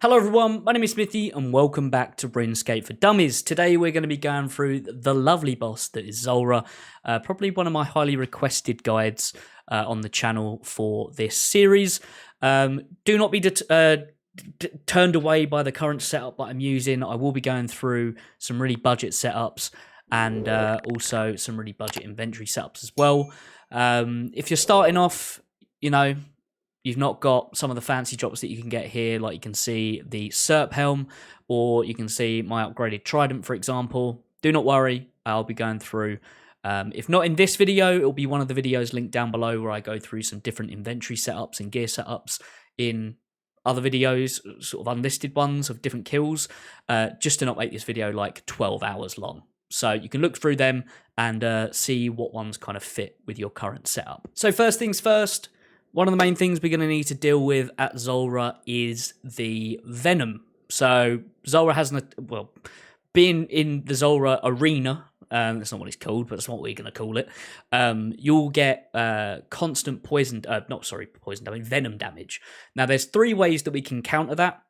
Hello everyone, my name is Smithy and welcome back to RuneScape for Dummies. Today we're going to be going through the lovely boss that is Zulrah, probably one of my highly requested guides on the channel for this series. Do not be turned away by the current setup that I'm using. I will be going through some really budget setups and also some really budget inventory setups as well. If you're starting off, you've not got some of the fancy drops that you can get here, like you can see the Serp Helm, or you can see my upgraded Trident, for example. Do not worry, I'll be going through, if not in this video, it'll be one of the videos linked down below where I go through some different inventory setups and gear setups in other videos, sort of unlisted ones of different kills, just to not make this video like 12 hours long. So you can look through them and see what ones kind of fit with your current setup. So first things first, one of the main things we're going to need to deal with at Zulrah is the Venom. So Zulrah has, being in the Zulrah arena, that's not what it's called, but that's what we're going to call it, you'll get constant Venom damage. Now there's three ways that we can counter that.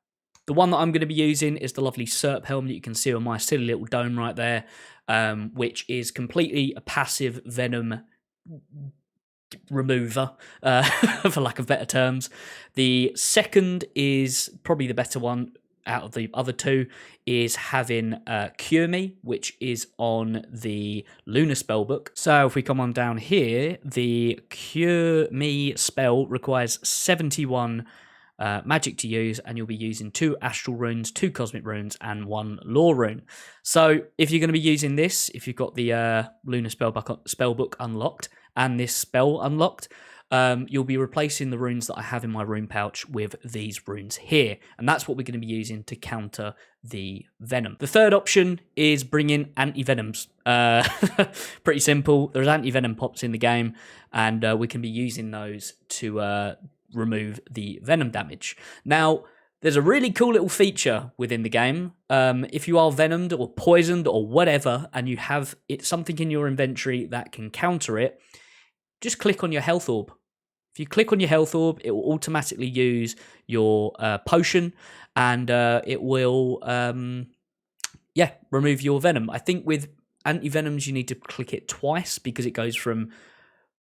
The one that I'm going to be using is the lovely Serp Helm that you can see on my silly little dome right there, which is completely a passive Venom remover, for lack of better terms. The second is probably the better one out of the other two, is having Cure Me, which is on the Lunar spellbook. So if we come on down here, the Cure Me spell requires 71 magic to use, and you'll be using 2 astral runes, 2 cosmic runes, and 1 lore rune. So if you're going to be using this, if you've got the Lunar spellbook unlocked and this spell unlocked, you'll be replacing the runes that I have in my rune pouch with these runes here, and that's what we're going to be using to counter the Venom. The third option is bringing anti-venoms. Pretty simple. There's anti-venom pops in the game, and we can be using those to remove the Venom damage. Now, there's a really cool little feature within the game. If you are venomed or poisoned or whatever, and you have something in your inventory that can counter it, just click on your health orb. If you click on your health orb, it will automatically use your potion, and it will, remove your venom. I think with anti-venoms, you need to click it twice because it goes from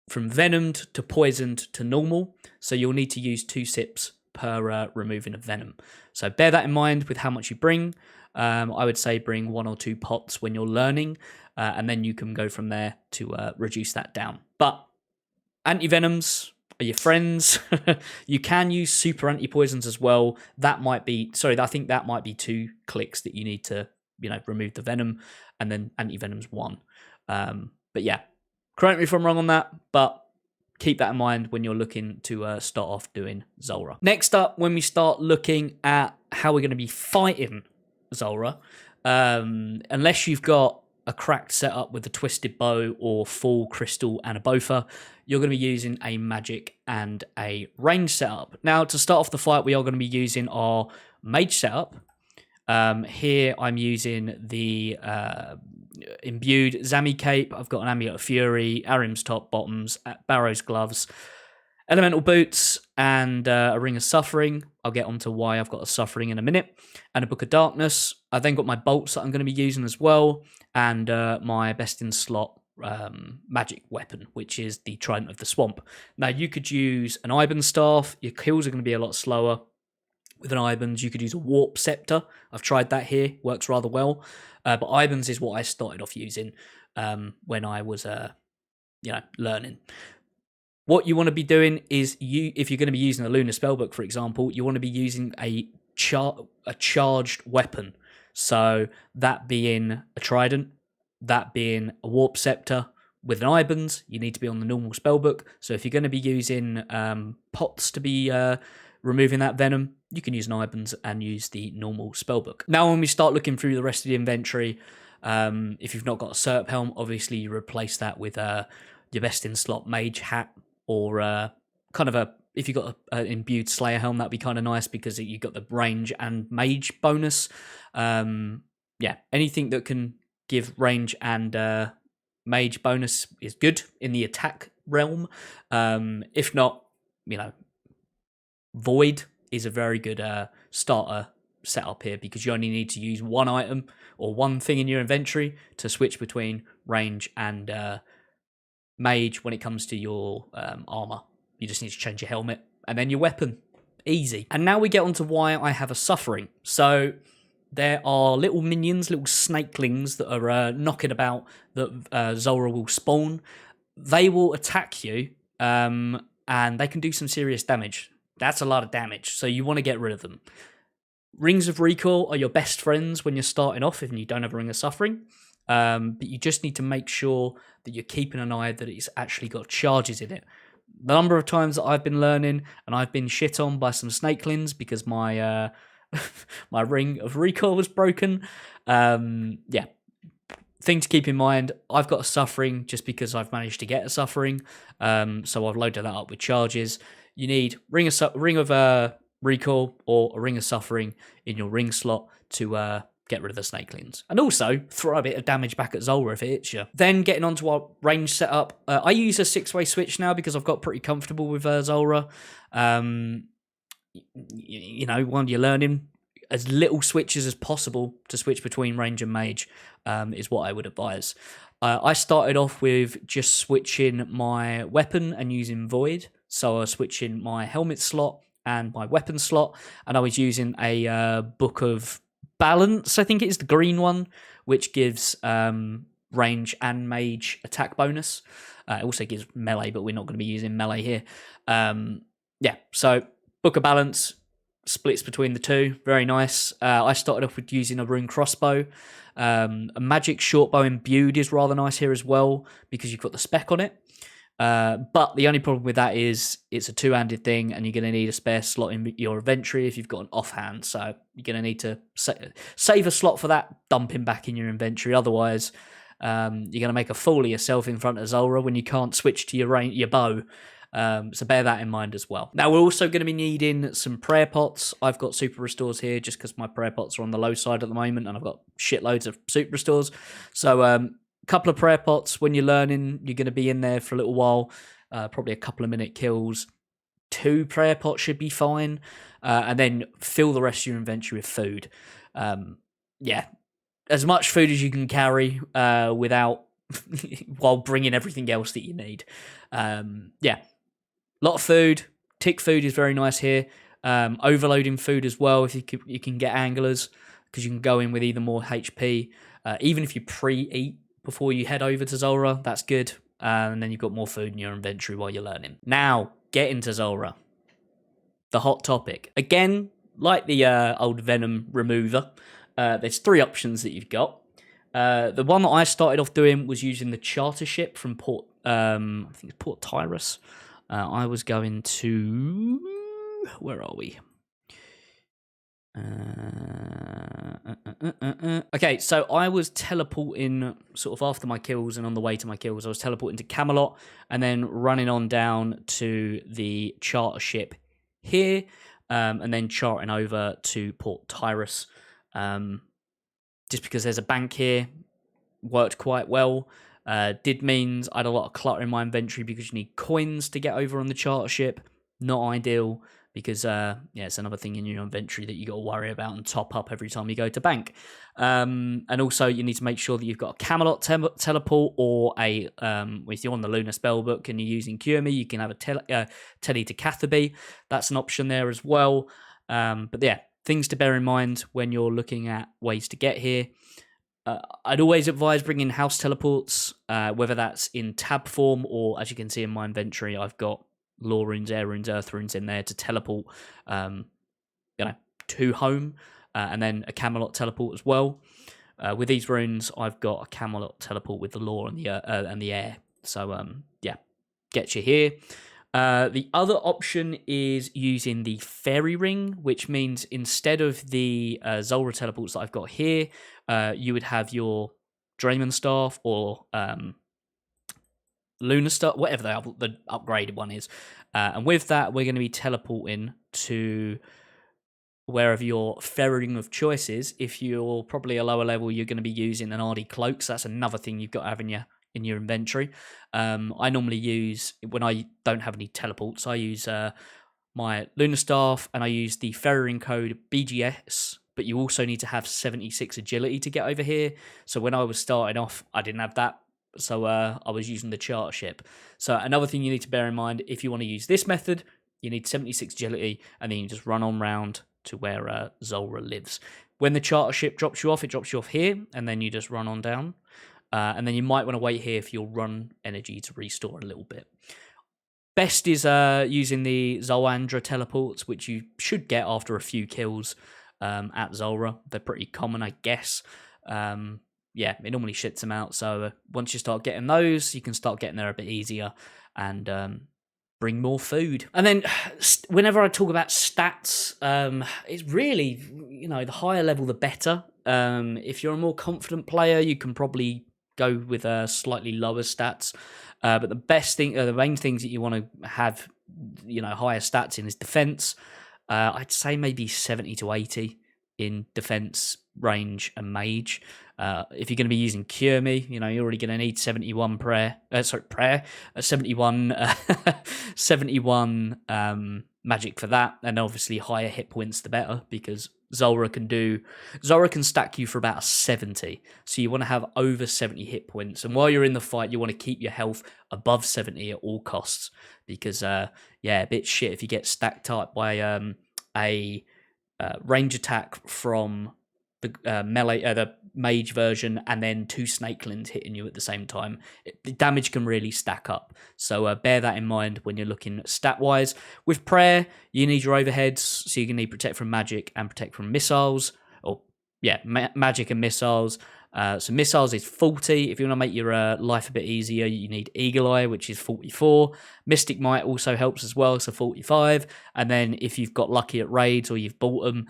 venomed to poisoned to normal. So you'll need to use 2 sips per removing of venom. So bear that in mind with how much you bring. I would say bring 1 or 2 pots when you're learning, and then you can go from there to reduce that down. But anti-venoms are your friends. You can use super anti-poisons as well. I think that might be 2 clicks that you need to, remove the venom, and then anti-venom's 1. But yeah, correct me if I'm wrong on that, but keep that in mind when you're looking to start off doing Zulrah. Next up, when we start looking at how we're going to be fighting Zulrah, unless you've got a cracked setup with a twisted bow or full crystal and a boffer, you're going to be using a magic and a range setup. Now, to start off the fight, we are going to be using our mage setup. Here I'm using the imbued Zami cape. I've got an amulet of fury, Arim's top bottoms, Barrow's gloves, elemental boots, and a ring of suffering. I'll get onto why I've got a suffering in a minute, and a book of darkness. I've then got my bolts that I'm going to be using as well, and my best in slot magic weapon, which is the Trident of the Swamp. Now, you could use an Iban's staff. Your kills are going to be a lot slower. With an Iban's, you could use a warp scepter. I've tried that here, works rather well. But Iban's is what I started off using when I was, learning. What you want to be doing is, if you're going to be using a Lunar spellbook, for example, you want to be using a charged weapon. So that being a Trident, that being a warp scepter. With an Iban's, you need to be on the normal spellbook. So if you're going to be using pots to be removing that venom, you can use an Iban's and use the normal spellbook. Now, when we start looking through the rest of the inventory, if you've not got a Serp Helm, obviously you replace that with your best in slot mage hat, or if you've got an imbued Slayer Helm, that'd be kind of nice because you got the range and mage bonus. Anything that can give range and mage bonus is good in the attack realm. If not, Void is a very good starter setup here, because you only need to use one item or one thing in your inventory to switch between range and mage when it comes to your armor. You just need to change your helmet and then your weapon. Easy. And now we get on to why I have a suffering. So there are little minions, little snakelings that are knocking about that Zulrah will spawn. They will attack you, and they can do some serious damage. That's a lot of damage, so you want to get rid of them. Rings of Recoil are your best friends when you're starting off if you don't have a Ring of Suffering, but you just need to make sure that you're keeping an eye that it's actually got charges in it. The number of times that I've been learning and I've been shit on by some snakelings because my my Ring of Recoil was broken. Yeah. Thing to keep in mind, I've got a Suffering just because I've managed to get a Suffering. So I've loaded that up with charges. You need Ring of Recoil or a Ring of Suffering in your ring slot to get rid of the snakelings. And also, throw a bit of damage back at Zulrah if it hits you. Then getting onto our range setup, I use a 6-way switch now because I've got pretty comfortable with Zulrah. You know, when you're learning, as little switches as possible to switch between range and mage is what I would advise. I started off with just switching my weapon and using Void. So I was switching my helmet slot and my weapon slot, and I was using a Book of Balance, I think it is the green one, which gives range and mage attack bonus. It also gives melee, but we're not going to be using melee here. Yeah, so Book of Balance splits between the two. Very nice. I started off with using a rune crossbow. A magic short bow imbued is rather nice here as well because you've got the spec on it. But the only problem with that is it's a two-handed thing and you're going to need a spare slot in your inventory if you've got an offhand. So you're going to need to save a slot for that, dump him back in your inventory. Otherwise, you're going to make a fool of yourself in front of Zulrah when you can't switch to your bow. So bear that in mind as well. Now, we're also going to be needing some prayer pots. I've got super restores here just because my prayer pots are on the low side at the moment and I've got shitloads of super restores. So, couple of prayer pots. When you're learning, you're going to be in there for a little while, probably a couple of minute kills. 2 prayer pots should be fine, and then fill the rest of your inventory with food. Yeah, as much food as you can carry without while bringing everything else that you need. Yeah, a lot of food. Tick food is very nice here. Overloading food as well if you can get anglers, because you can go in with either more HP, even if you pre-eat before you head over to Zulrah, that's good. And then you've got more food in your inventory while you're learning. Now, get into Zulrah. The hot topic. Again, like the old Venom remover, there's 3 options that you've got. The one that I started off doing was using the charter ship from Port, I think it's Port Tyrus. I was going to... Where are we? Okay, so I was teleporting sort of after my kills and on the way to my kills. I was teleporting to Camelot and then running on down to the charter ship here, and then charting over to Port Tyrus. Just because there's a bank here, worked quite well. Did means I had a lot of clutter in my inventory because you need coins to get over on the charter ship. Not ideal. Because, yeah, it's another thing in your inventory that you got to worry about and top up every time you go to bank. And also, you need to make sure that you've got a Camelot teleport or a, if you're on the Lunar Spellbook and you're using Cure Me, you can have a Tele to Catherby. That's an option there as well. But yeah, things to bear in mind when you're looking at ways to get here. I'd always advise bringing house teleports, whether that's in tab form or, as you can see in my inventory, I've got Law runes, air runes, earth runes in there to teleport, to home, and then a Camelot teleport as well. With these runes, I've got a Camelot teleport with the law and the air. So yeah, get you here. The other option is using the fairy ring, which means instead of the Zulrah teleports that I've got here, you would have your Draymond staff or Lunar Star, whatever the upgraded one is. And with that, we're going to be teleporting to wherever your ferrying of choice is. If you're probably a lower level, you're going to be using an RD cloak. So that's another thing you've got to have in your inventory. I normally use, when I don't have any teleports, I use my Lunar Staff and I use the ferrying code BGS but you also need to have 76 agility to get over here. So when I was starting off, I didn't have that. So I was using the charter ship. So another thing you need to bear in mind, if you want to use this method, you need 76 agility, and then you just run on round to where Zulrah lives. When the charter ship drops you off, it drops you off here, and then you just run on down. And then you might want to wait here for your run energy to restore a little bit. Best is using the Zoandra teleports, which you should get after a few kills at Zulrah. They're pretty common, I guess. Yeah, it normally shits them out. So once you start getting those, you can start getting there a bit easier and bring more food. And then whenever I talk about stats, it's really, the higher level, the better. If you're a more confident player, you can probably go with slightly lower stats. But the best thing, the main things that you want to have, higher stats in is defense. I'd say maybe 70 to 80 in defense, range, and mage. If you're going to be using Cure Me, you're already going to need 71 71 magic for that, and obviously higher hit points the better, because Zulrah can stack you for about 70, so you want to have over 70 hit points, and while you're in the fight you want to keep your health above 70 at all costs, because a bit shit if you get stacked up by a range attack from the melee, the mage version, and then 2 snakelings hitting you at the same time. The damage can really stack up, so bear that in mind when you're looking stat wise. With prayer, you need your overheads, so you can need protect from magic and protect from missiles, magic and missiles. So missiles is 40. If you want to make your life a bit easier, you need Eagle Eye, which is 44. Mystic Might also helps as well, so 45. And then if you've got lucky at raids or you've bought them,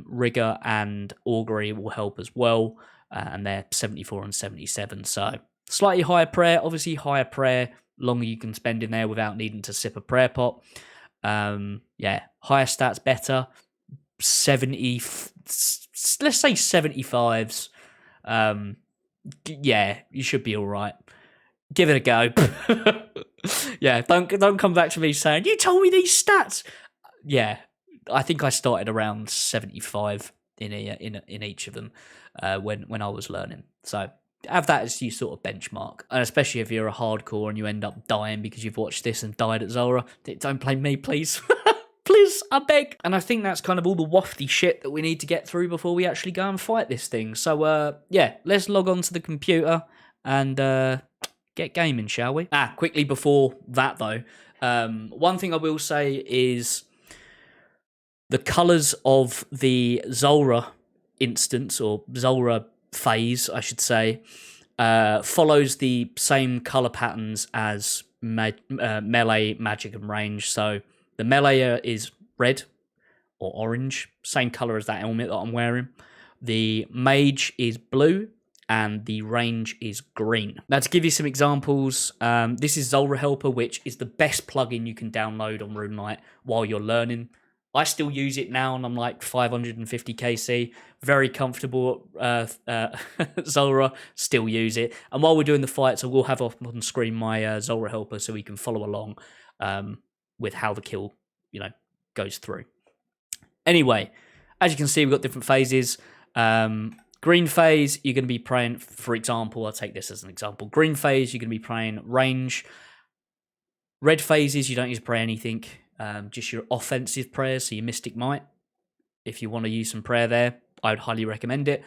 Rigor and Augury will help as well, and they're 74 and 77. So slightly higher prayer. Obviously, higher prayer, longer you can spend in there without needing to sip a prayer pot. Higher stats better. 70, let's say 75s. You should be all right. Give it a go. Don't come back to me saying you told me these stats. Yeah, I think I started around 75 in each of them when I was learning. So have that as your sort of benchmark, and especially if you're a hardcore and you end up dying because you've watched this and died at Zulrah, don't blame me, please. Please, I beg. And I think that's kind of all the wafty shit that we need to get through before we actually go and fight this thing. So, let's log on to the computer and get gaming, shall we? Quickly before that, though, one thing I will say is the colours of the Zulrah instance, or Zulrah phase, I should say, follows the same colour patterns as melee, magic, and range. So the melee is red or orange, same colour as that helmet that I'm wearing. The mage is blue, and the range is green. Now, to give you some examples, this is Zulrah Helper, which is the best plugin you can download on RuneLite while you're learning. I still use it now, and I'm like 550 KC. Very comfortable. Zulrah, still use it. And while we're doing the fights, I will have up on screen my Zulrah Helper so we can follow along with how the kill, goes through. Anyway, as you can see, we've got different phases. Green phase, you're going to be praying, for example, I'll take this as an example. Green phase, you're going to be praying range. Red phases, you don't need to pray anything. Just your offensive prayers, so your Mystic Might. If you want to use some prayer there, I would highly recommend it.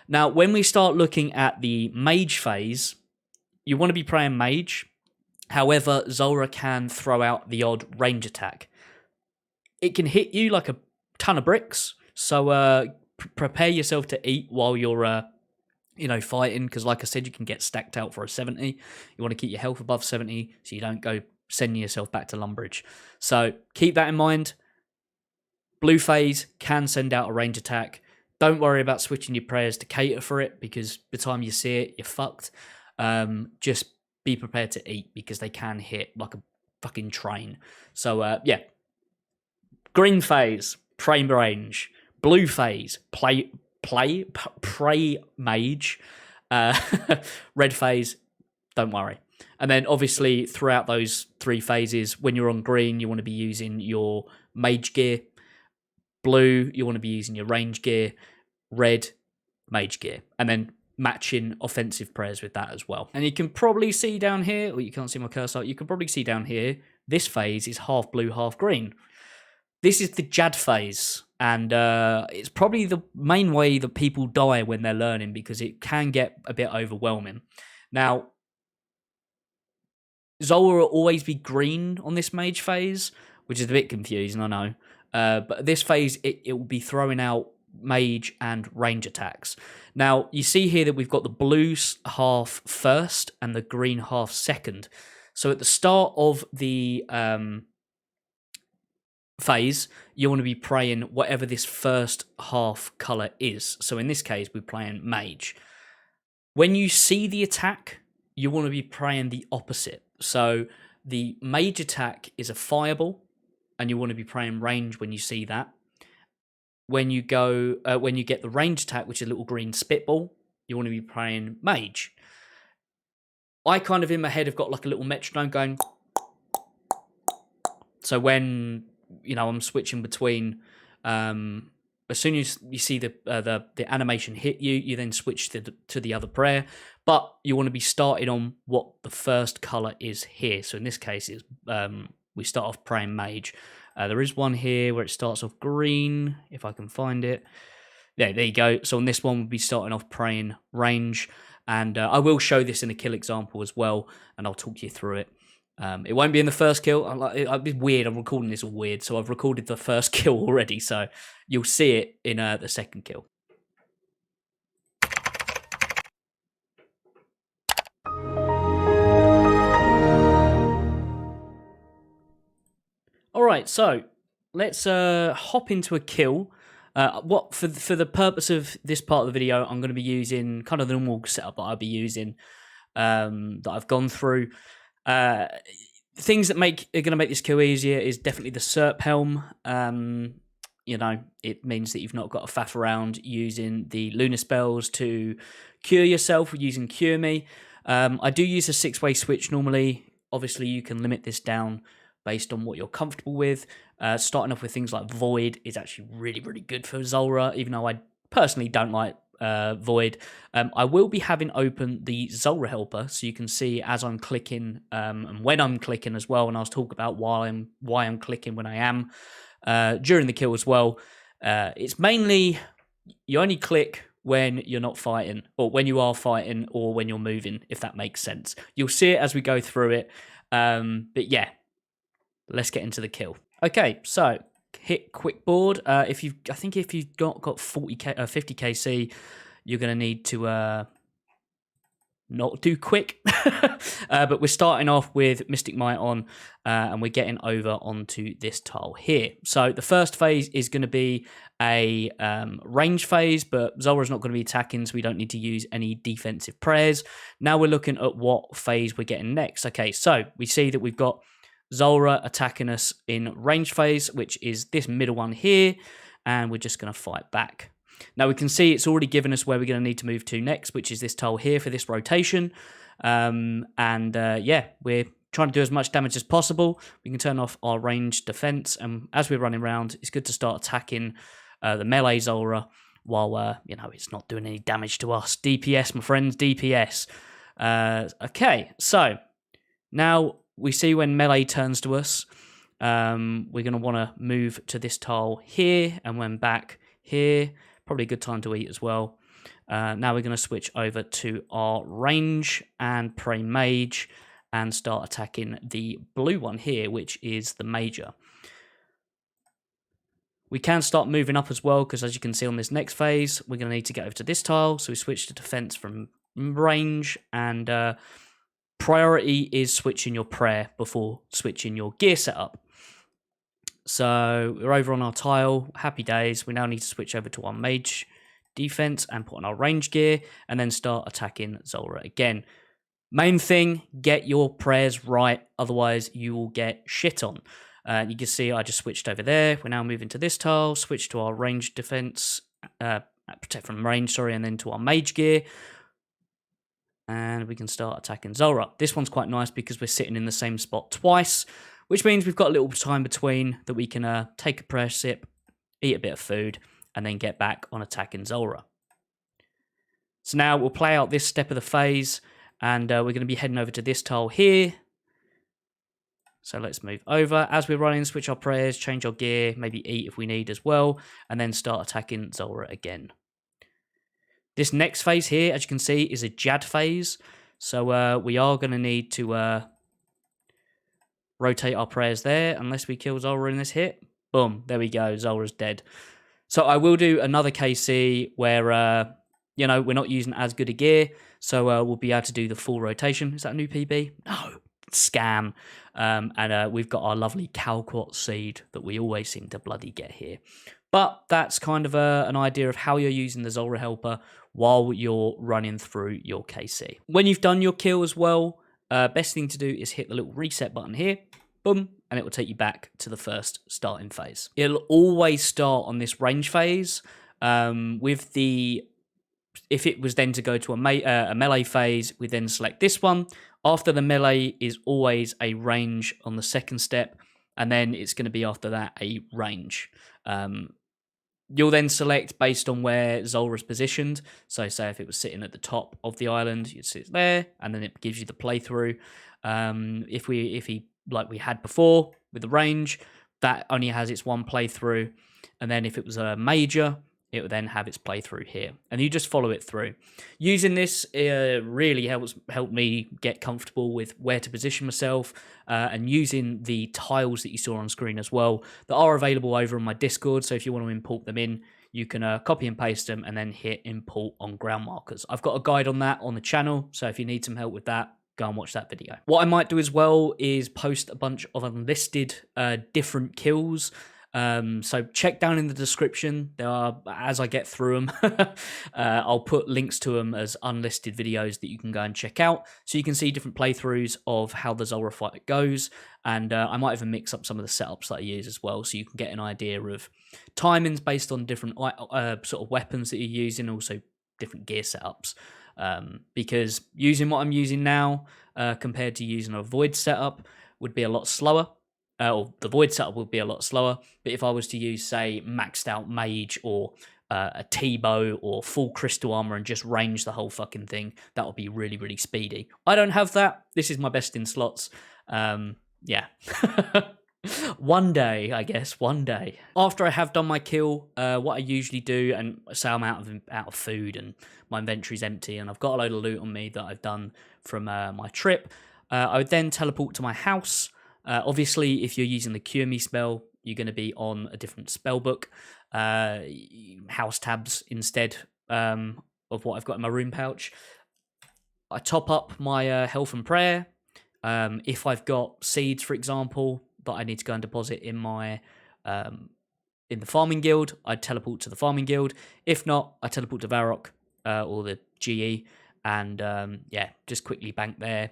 Now, when we start looking at the mage phase, you want to be praying mage. However, Zulrah can throw out the odd range attack. It can hit you like a ton of bricks, so prepare yourself to eat while you're fighting, because like I said, you can get stacked out for a 70. You want to keep your health above 70 so you don't go sending yourself back to Lumbridge. So keep that in mind. Blue phase can send out a range attack. Don't worry about switching your prayers to cater for it, because by the time you see it, you're fucked. Just be prepared to eat, because they can hit like a fucking train. So green phase, pray range. Blue phase, pray mage. Red phase, don't worry. And then obviously throughout those 3 phases, when you're on green, you want to be using your mage gear. Blue, you want to be using your range gear. Red, mage gear. And then matching offensive prayers with that as well. And you can probably see down here, or you can't see my cursor, you can probably see down here, this phase is half blue, half green. This is the Jad phase, and it's probably the main way that people die when they're learning, because it can get a bit overwhelming. Now, Zulrah will always be green on this mage phase, which is a bit confusing, I know. But this phase, it will be throwing out mage and range attacks. Now, you see here that we've got the blue half first and the green half second. So at the start of the phase, you want to be praying whatever this first half colour is. So in this case, we're playing mage. When you see the attack, you want to be praying the opposite. So the mage attack is a fireball, and you want to be praying range when you see that. When you get the range attack, which is a little green spitball, you want to be praying mage. I kind of in my head have got like a little metronome going. So when I'm switching between, as soon as you see the animation hit you, you then switch to the other prayer. But you want to be started on what the first color is here. So in this case, it's we start off praying mage. There is one here where it starts off green, if I can find it. Yeah, there you go. So on this one, we'll be starting off praying range. And I will show this in a kill example as well, and I'll talk you through it. It won't be in the first kill. It's weird. I'm recording this all weird. So I've recorded the first kill already. So you'll see it in the second kill. All right, so let's hop into a kill. What for the purpose of this part of the video, I'm going to be using kind of the normal setup that I'll be using, that I've gone through. Things that are going to make this kill easier is definitely the Serp Helm. It means that you've not got to faff around using the lunar spells to cure yourself using Cure Me. I do use a 6-way switch normally. Obviously, you can limit this down based on what you're comfortable with. Starting off with things like Void is actually really, really good for Zulrah, even though I personally don't like Void. I will be having open the Zulrah helper, so you can see as I'm clicking and when I'm clicking as well, and I'll talk about why I'm clicking when I am during the kill as well. It's mainly you only click when you're not fighting, or when you are fighting, or when you're moving, if that makes sense. You'll see it as we go through it. But yeah, let's get into the kill. Okay, so hit quick board. If you've got 40k, 50 kc, you're going to need to not do quick. But we're starting off with Mystic Might on, and we're getting over onto this tile here. So the first phase is going to be a range phase, but Zulrah's not going to be attacking, so we don't need to use any defensive prayers. Now we're looking at what phase we're getting next. Okay, so we see that we've got Zulrah attacking us in range phase, which is this middle one here, and we're just going to fight back. Now we can see it's already given us where we're going to need to move to next, which is this tile here for this rotation. Yeah, we're trying to do as much damage as possible. We can turn off our range defense, and as we're running around, it's good to start attacking the melee Zulrah while it's not doing any damage to us. DPS, my friends, DPS. Okay, so now we see when melee turns to us, we're going to want to move to this tile here, and when back here, probably a good time to eat as well. Now we're going to switch over to our range and pray mage and start attacking the blue one here, which is the major. We can start moving up as well, because as you can see on this next phase, we're going to need to get over to this tile. So we switch to defense from range, and priority is switching your prayer before switching your gear setup. So we're over on our tile, happy days. We now need to switch over to our mage defense and put on our range gear, and then start attacking Zulrah again. Main thing, get your prayers right, otherwise you will get shit on. You can see I just switched over there. We're now moving to this tile, switch to our range defense, protect from range, and then to our mage gear. And we can start attacking Zulrah. This one's quite nice because we're sitting in the same spot twice, which means we've got a little time between that we can take a prayer sip, eat a bit of food, and then get back on attacking Zulrah. So now we'll play out this step of the phase, and we're going to be heading over to this tile here. So let's move over. As we're running, switch our prayers, change our gear, maybe eat if we need as well, and then start attacking Zulrah again. This next phase here, as you can see, is a Jad phase. So we are going to need to rotate our prayers there, unless we kill Zulrah in this hit. Boom, there we go, Zulrah's dead. So I will do another KC where, you know, we're not using as good a gear, so we'll be able to do the full rotation. Is that a new PB? No. Scam. And we've got our lovely Calquat seed that we always seem to bloody get here. But that's kind of an idea of how you're using the Zulrah helper while you're running through your KC. When you've done your kill as well, best thing to do is hit the little reset button here. Boom. And it will take you back to the first starting phase. It'll always start on this range phase with the... If it was then to go to a melee phase, we then select this one. After the melee is always a range on the second step, and then it's going to be after that a range. You'll then select based on where Zulrah's positioned. So say if it was sitting at the top of the island, you'd sit there, and then it gives you the playthrough. If he like we had before with the range, that only has its one playthrough. And then if it was a major, it would then have its playthrough here, and you just follow it through. Using this really helped me get comfortable with where to position myself, and using the tiles that you saw on screen as well that are available over on my Discord. So if you want to import them in, you can copy and paste them and then hit import on ground markers. I've got a guide on that on the channel, so if you need some help with that, go and watch that video. What I might do as well is post a bunch of unlisted different kills. So check down in the description. There are, as I get through them, I'll put links to them as unlisted videos that you can go and check out, so you can see different playthroughs of how the Zulrah fight goes, and I might even mix up some of the setups that I use as well, so you can get an idea of timings based on different sort of weapons that you're using, also different gear setups. Because using what I'm using now compared to using a Void setup would be a lot slower. Or the Void setup would be a lot slower, but if I was to use, say, maxed out Mage or a T-bow or full crystal armor and just range the whole fucking thing, that would be really, really speedy. I don't have that. This is my best in slots. Yeah. One day, I guess, one day. After I have done my kill, what I usually do, and say I'm out of food and my inventory's empty and I've got a load of loot on me that I've done from my trip, I would then teleport to my house. Obviously, if you're using the Cure Me spell, you're going to be on a different spell book, house tabs instead of what I've got in my rune pouch. I top up my health and prayer. If I've got seeds, for example, that I need to go and deposit in my in the farming guild, I'd teleport to the farming guild. If not, I teleport to Varrock or the GE, and yeah, just quickly bank there,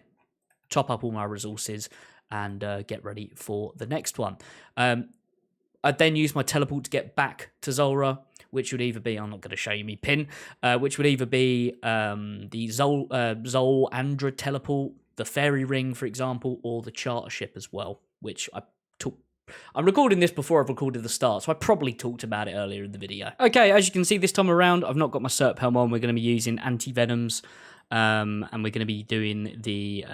top up all my resources, and get ready for the next one. I'd then use my teleport to get back to Zulrah, which would either be, I'm not going to show you me pin, which would either be the Zol Andra teleport, the fairy ring, for example, or the charter ship as well, which I'm recording this before I've recorded the start, so I probably talked about it earlier in the video. Okay, as you can see this time around, I've not got my Serp Helm on. We're going to be using anti-venoms, and we're going to be doing the...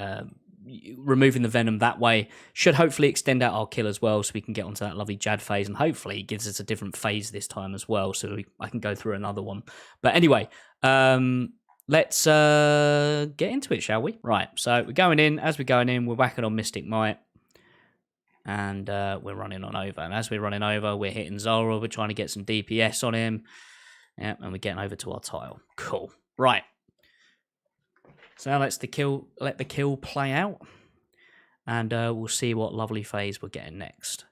removing the Venom that way. Should hopefully extend out our kill as well, so we can get onto that lovely Jad phase, and hopefully it gives us a different phase this time as well, so I can go through another one. But anyway, let's get into it, shall we? Right, so we're going in. As we're going in, we're whacking on Mystic Might, and we're running on over. And as we're running over, we're hitting Zulrah. We're trying to get some DPS on him. Yeah, and we're getting over to our tile. Cool. Right. So now let the kill play out, and we'll see what lovely phase we're getting next.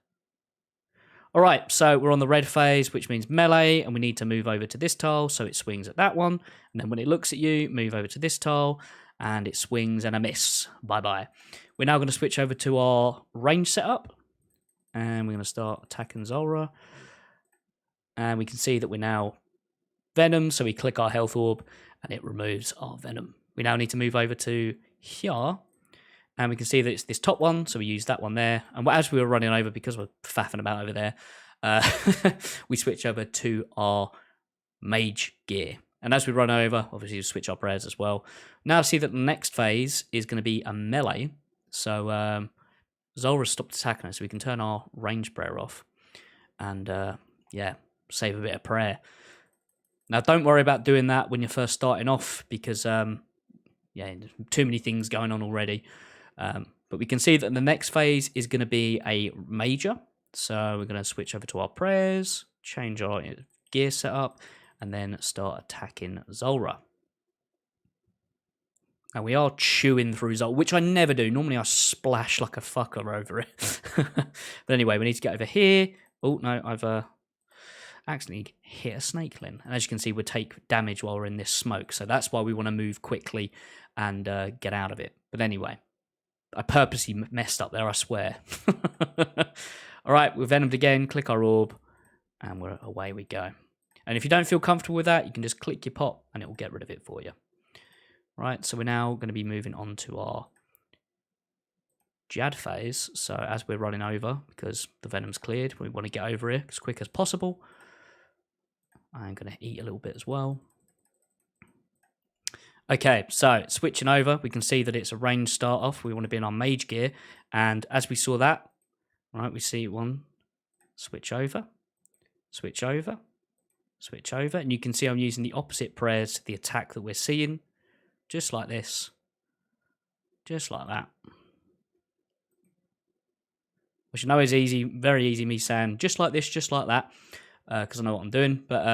All right, so we're on the red phase, which means melee, and we need to move over to this tile, so it swings at that one, and then when it looks at you, move over to this tile, and it swings and a miss. Bye-bye. We're now going to switch over to our range setup, and we're going to start attacking Zulrah, and we can see that we're now Venom, so we click our health orb, and it removes our Venom. We now need to move over to here, and we can see that it's this top one, so we use that one there. And as we were running over, because we're faffing about over there, we switch over to our mage gear. And as we run over, obviously we switch our prayers as well. Now see that the next phase is going to be a melee. So Zulrah stopped attacking us, so we can turn our range prayer off. And yeah, save a bit of prayer. Now don't worry about doing that when you're first starting off, because yeah, too many things going on already. But we can see that the next phase is going to be a major. So we're going to switch over to our prayers, change our gear setup, and then start attacking Zulrah. Now we are chewing through Zulrah, which I never do. Normally I splash like a fucker over it. But anyway, we need to get over here. Oh, no, I've accidentally hit a snakeling. And as you can see, we take damage while we're in this smoke. So that's why we want to move quickly and get out of it. But anyway, I purposely messed up there, I swear. All right, we're venomed again. Click our orb, and away we go. And if you don't feel comfortable with that, you can just click your pot, and it will get rid of it for you. Right, so we're now going to be moving on to our Jad phase. So as we're running over, because the Venom's cleared, we want to get over here as quick as possible. I'm going to eat a little bit as well. Okay, so switching over, we can see that it's a range start off. We want to be in our mage gear. And as we saw that, right, we see one, switch over, switch over, switch over. And you can see I'm using the opposite prayers to the attack that we're seeing. Just like this. Just like that. Which I know is easy, very easy me saying just like this, just like that. Because I know what I'm doing. But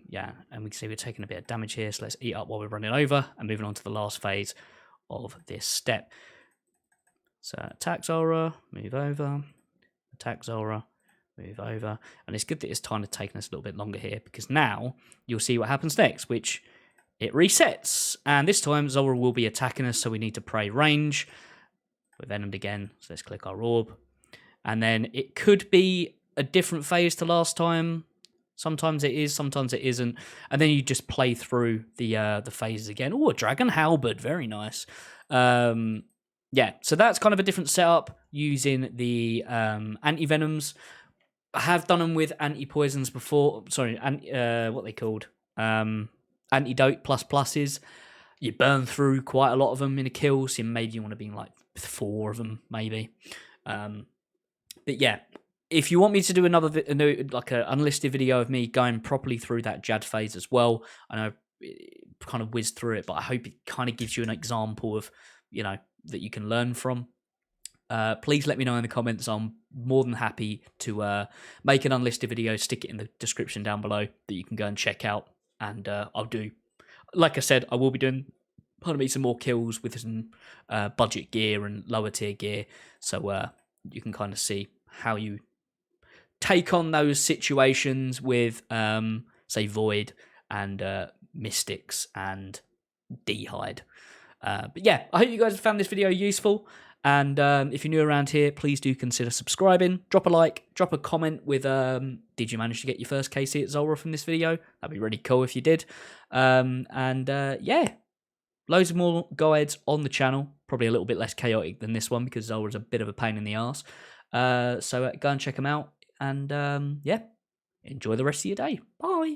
yeah, and we can see we're taking a bit of damage here. So let's eat up while we're running over and moving on to the last phase of this step. So attack Zulrah, move over. Attack Zulrah, move over. And it's good that it's kind of taking us a little bit longer here, because now you'll see what happens next, which it resets. And this time Zulrah will be attacking us, so we need to pray range. We're venomed again, so let's click our orb. And then it could be a different phase to last time. Sometimes it is, sometimes it isn't. And then you just play through the phases again. Oh, a dragon halberd, very nice. Yeah, so that's kind of a different setup using the anti-venoms. I have done them with anti-poisons before. Sorry, what they called? Antidote pluses. You burn through quite a lot of them in a kill, so maybe you want to be like 4 of them, maybe. But yeah, if you want me to do another like an unlisted video of me going properly through that Jad phase as well, I know it kind of whizzed through it, but I hope it kind of gives you an example of, you know, that you can learn from. Please let me know in the comments. I'm more than happy to make an unlisted video, stick it in the description down below that you can go and check out. And I'll do, like I said, I will be doing, pardon me, some more kills with some budget gear and lower tier gear. So you can kind of see how you take on those situations with, say, Void and Mystics and D'hide. But yeah, I hope you guys found this video useful. And if you're new around here, please do consider subscribing. Drop a like, drop a comment with, did you manage to get your first KC at Zulrah from this video? That'd be really cool if you did. Yeah, loads of more guides on the channel. Probably a little bit less chaotic than this one because Zulrah's a bit of a pain in the arse. So go and check them out. And yeah, enjoy the rest of your day. Bye.